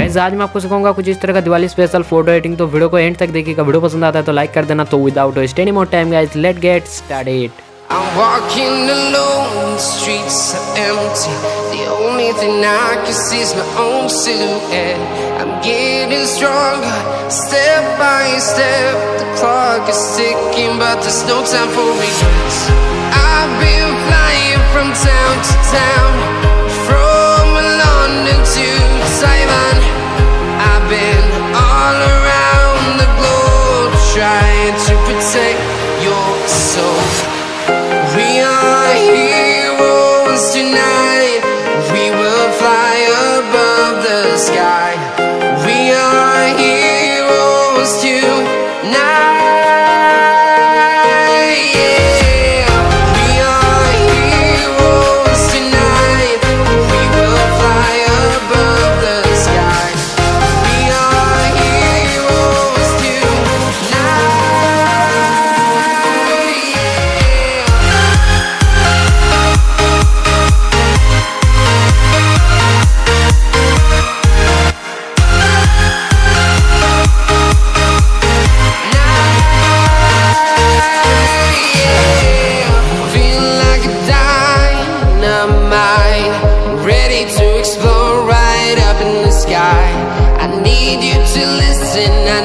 Guys आज मैं आपको सिखाऊंगा कुछ इस तरह का दिवाली स्पेशल फोटो एडिटिंग। तो वीडियो को एंड तक देखिएगा। वीडियो पसंद आता है तो लाइक कर देना। तो without waste any more time guys let get started. I'm walking alone, the streets are empty. The only thing I can see is my own silhouette. I'm getting stronger, step by step. The clock is ticking, but there's no time for regrets. I've been flying from town to town, from London to Taiwan. I've been all around the globe, trying to protect your soul. We are heroes tonight. We will fly above the sky. We are heroes tonight. Yeah. We are heroes tonight. We will fly above the sky. We are heroes tonight. Ready to explore right up in the sky. I need you to listen. I